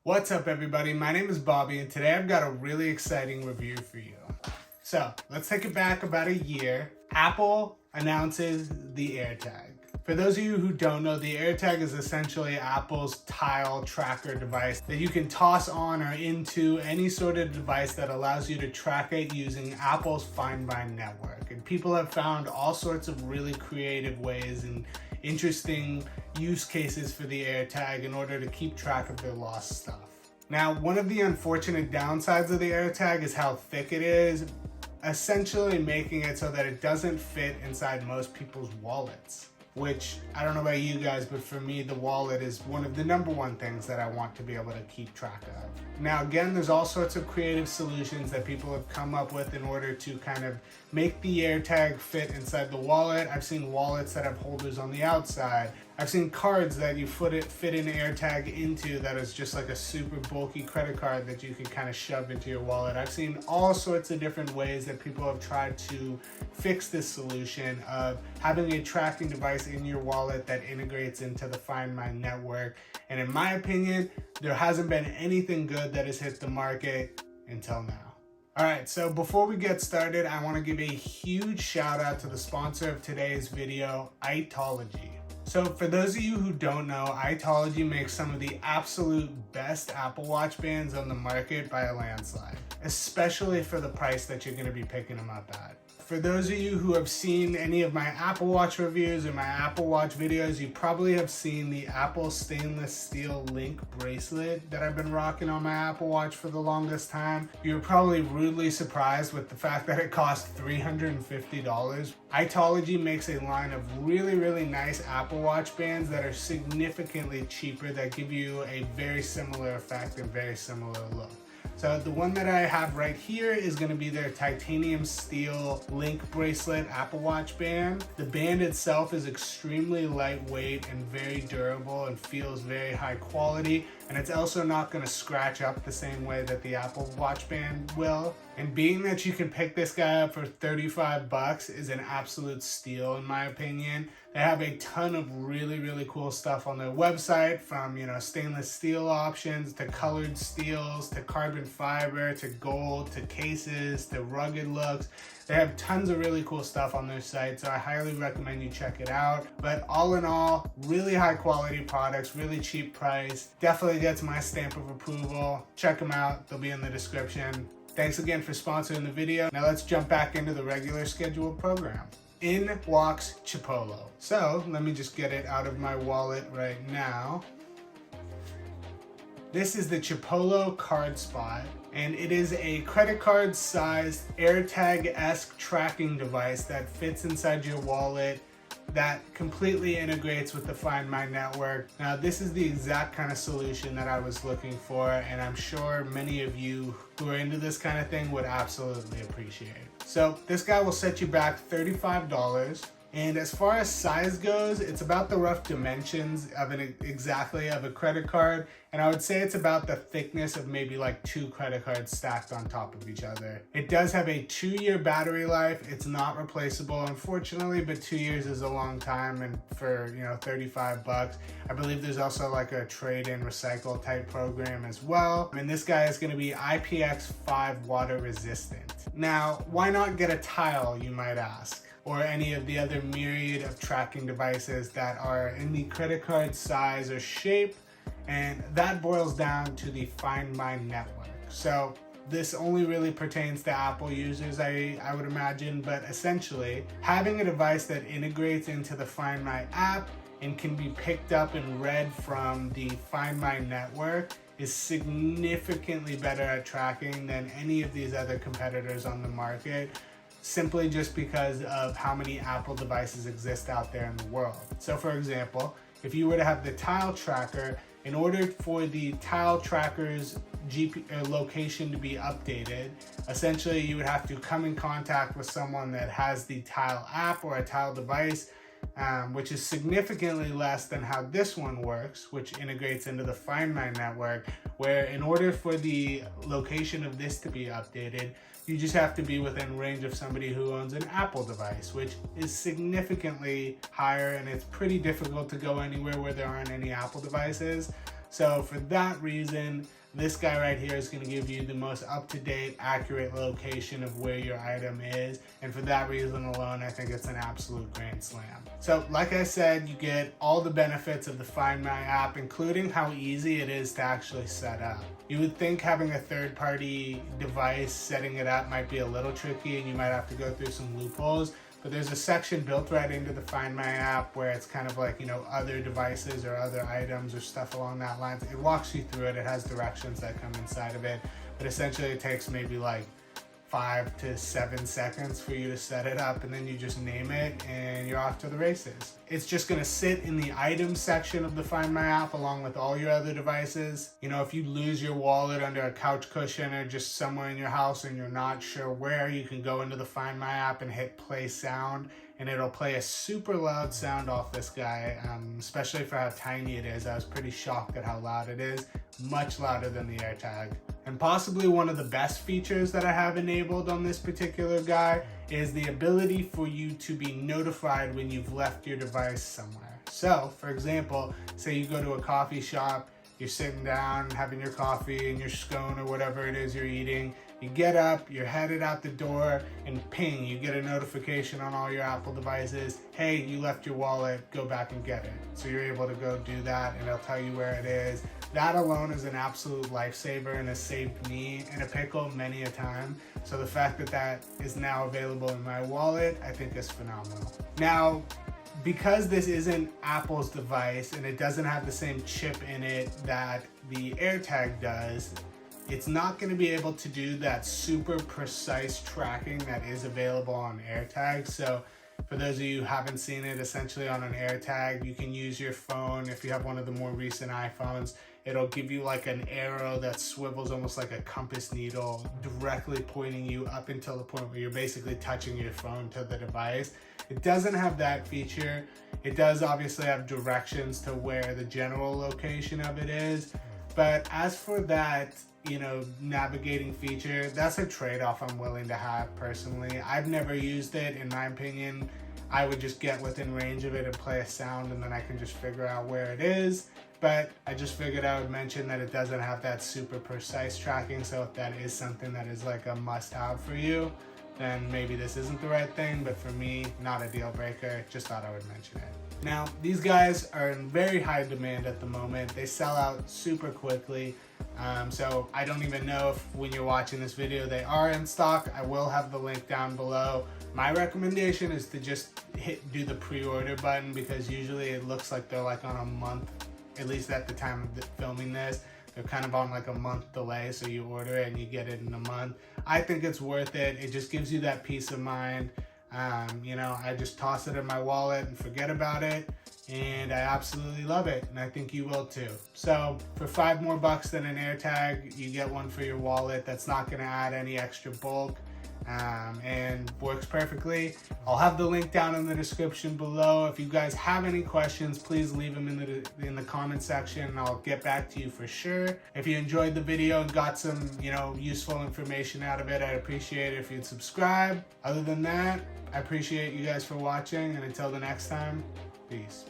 What's up everybody, my name is Bobby and today I've got a really exciting review for you. So let's take it back about a year. Apple announces the Airtag. For those of you who don't know, the Airtag is essentially Apple's tile tracker device that you can toss on or into any sort of device that allows you to track it using Apple's Find My network. And people have found all sorts of really creative ways and interesting use cases for the Airtag in order to keep track of their lost stuff. Now, one of the unfortunate downsides of the Airtag is how thick it is, essentially making it so that it doesn't fit inside most people's wallets. Which, I don't know about you guys, but for me, the wallet is one of the number one things that I want to be able to keep track of. Now, again, there's all sorts of creative solutions that people have come up with in order to kind of make the Airtag fit inside the wallet. I've seen wallets that have holders on the outside. I've seen cards that you fit an Airtag into that is just like a super bulky credit card that you can kind of shove into your wallet. I've seen all sorts of different ways that people have tried to fix this solution of having a tracking device in your wallet that integrates into the Find My network. And in my opinion, there hasn't been anything good that has hit the market until now. All right, so before we get started, I want to give a huge shout out to the sponsor of today's video, Itology. So for those of you who don't know, Itology makes some of the absolute best Apple Watch bands on the market by a landslide, especially for the price that you're going to be picking them up at. For those of you who have seen any of my Apple Watch reviews or my Apple Watch videos, you probably have seen the Apple stainless steel link bracelet that I've been rocking on my Apple Watch for the longest time. You're probably rudely surprised with the fact that it cost $350. Itology makes a line of really nice Apple Watch bands that are significantly cheaper that give you a very similar effect and very similar look. So the one that I have right here is going to be their titanium steel link bracelet Apple Watch band. The band itself is extremely lightweight and very durable and feels very high quality. And it's also not going to scratch up the same way that the Apple Watch band will. And being that you can pick this guy up for 35 bucks is an absolute steal in my opinion. They have a ton of really cool stuff on their website, from stainless steel options to colored steels to carbon fiber to gold to cases to rugged looks. They have tons of really cool stuff on their site, so I highly recommend you check it out. But all in all, really high quality products, really cheap price. Definitely gets my stamp of approval. Check them out, they'll be in the description. Thanks again for sponsoring the video. Now let's jump back into the regular scheduled program. In walks Chipolo. So let me just get it out of my wallet right now. This is the Chipolo Card Spot, and it is a credit card sized AirTag-esque tracking device that fits inside your wallet that completely integrates with the Find My network. Now, this is the exact kind of solution that I was looking for, and I'm sure many of you who are into this kind of thing would absolutely appreciate. So this guy will set you back $35. And as far as size goes, it's about the rough dimensions of a credit card. And I would say it's about the thickness of maybe like 2 credit cards stacked on top of each other. It does have a 2-year battery life. It's not replaceable, unfortunately, but 2 years is a long time. And for, 35 bucks, I believe there's also like a trade-in recycle type program as well. And this guy is going to be IPX5 water resistant. Now, why not get a tile, you might ask? Or any of the other myriad of tracking devices that are in the credit card size or shape, and that boils down to the Find My network. So this only really pertains to Apple users, I would imagine, but essentially having a device that integrates into the Find My app and can be picked up and read from the Find My network is significantly better at tracking than any of these other competitors on the market, simply just because of how many Apple devices exist out there in the world. So for example, if you were to have the tile tracker, in order for the tile tracker's location to be updated, essentially you would have to come in contact with someone that has the tile app or a tile device, which is significantly less than how this one works, which integrates into the Find My network, where in order for the location of this to be updated, you just have to be within range of somebody who owns an Apple device, which is significantly higher, and it's pretty difficult to go anywhere where there aren't any Apple devices. So for that reason, this guy right here is going to give you the most up-to-date, accurate location of where your item is. And for that reason alone, I think it's an absolute grand slam. So like I said, you get all the benefits of the Find My app, including how easy it is to actually set up. You would think having a third-party device setting it up might be a little tricky and you might have to go through some loopholes. But there's a section built right into the Find My app where it's kind of like, other devices or other items or stuff along that line. It walks you through it. It has directions that come inside of it. But essentially it takes maybe like 5 to 7 seconds for you to set it up, and then you just name it and you're off to the races. It's just going to sit in the items section of the Find My app along with all your other devices. If you lose your wallet under a couch cushion or just somewhere in your house and you're not sure where, you can go into the Find My app and hit play sound, and it'll play a super loud sound off this guy, especially for how tiny it is. I was pretty shocked at how loud it is, much louder than the Airtag. And possibly one of the best features that I have enabled on this particular guy is the ability for you to be notified when you've left your device somewhere. So, for example, say you go to a coffee shop, you're sitting down having your coffee and your scone or whatever it is you're eating. You get up, you're headed out the door, and ping, you get a notification on all your Apple devices. Hey, you left your wallet, go back and get it. So you're able to go do that, and it'll tell you where it is. That alone is an absolute lifesaver and has saved me in a pickle many a time. So the fact that that is now available in my wallet, I think is phenomenal. Now, because this isn't Apple's device and it doesn't have the same chip in it that the Airtag does, it's not going to be able to do that super precise tracking that is available on Airtag. So for those of you who haven't seen it, essentially on an Airtag, you can use your phone. If you have one of the more recent iPhones, it'll give you like an arrow that swivels almost like a compass needle, directly pointing you up until the point where you're basically touching your phone to the device. It doesn't have that feature. It does obviously have directions to where the general location of it is. But as for that, navigating feature, that's a trade-off I'm willing to have personally. I've never used it. In my opinion, I would just get within range of it and play a sound, and then I can just figure out where it is. But I just figured I would mention that it doesn't have that super precise tracking. So if that is something that is like a must-have for you, then maybe this isn't the right thing. But for me, not a deal breaker. Just thought I would mention it. Now, these guys are in very high demand at the moment. They sell out super quickly. So I don't even know if when you're watching this video they are in stock. I will have the link down below. My recommendation is to just do the pre-order button, because usually it looks like they're like on a month, at least at the time of filming this. They're kind of on like a month delay, so you order it and you get it in a month. I think it's worth it. It just gives you that peace of mind. I just toss it in my wallet and forget about it, and I absolutely love it, and I think you will too. So for $5 more than an Airtag, you get one for your wallet that's not going to add any extra bulk, and works perfectly. I'll have the link down in the description below. If you guys have any questions, please leave them in the comment section, and I'll get back to you for sure. If you enjoyed the video and got some useful information out of it, I'd appreciate it if you'd subscribe. Other than that, I appreciate you guys for watching, and until the next time, peace.